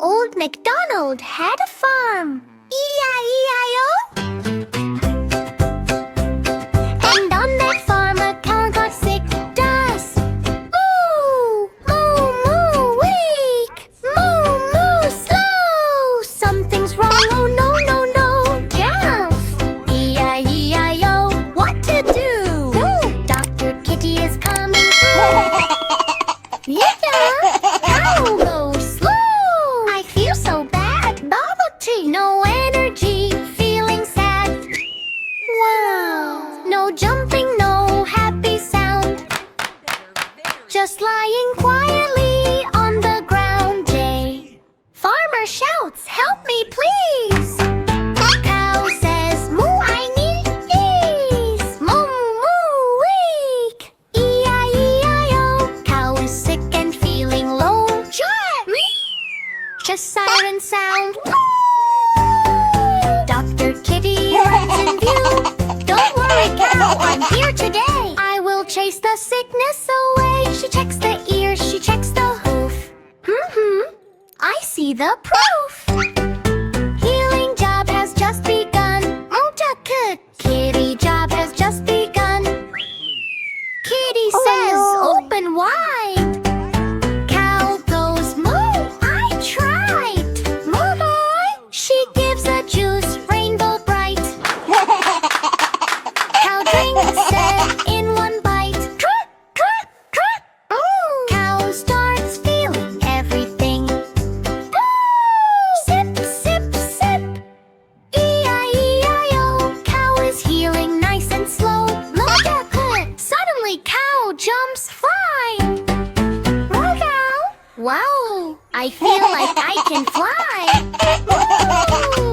Old MacDonald had a farm. E-I-E-I-O. And on that farm a cow got sick. Does moo, moo, moo, weak. Moo, moo, slow. Something's wrong. Oh no, no, no. Yes. E-I-E-I-O. What to do? Dr. Kitty is coming through. Yeah, cow goes slow. I feel so bad. Bubble tea, no energy, feeling sad. Wow, no jumping, no happy sound. Just lying quietly on the ground. Jay. Farmer shouts, help me please. Cow says, moo, I need these. Moo, moo, weak. E-I-E-I-O. Cow is sick and feeling low. Just siren sound. Dr. Kitty runs in view. Don't worry, cow, I'm here today. I will chase the sickness away. She checks the ears, she checks the hoof. I see the proof. Healing job has just begun. Kitty job has just begun. Kitty says, open wide. Cow goes, moo, I tried. Moo, she gives a juice, rainbow bright. Cow drinks it in one bite. Trot, trot, trot. Cow starts feeling everything. Sip, sip, sip. E-I-E-I-O. Cow is healing nice and slow. Look at it. Suddenly cow jumps flying. Wow, I feel like I can fly. Woo!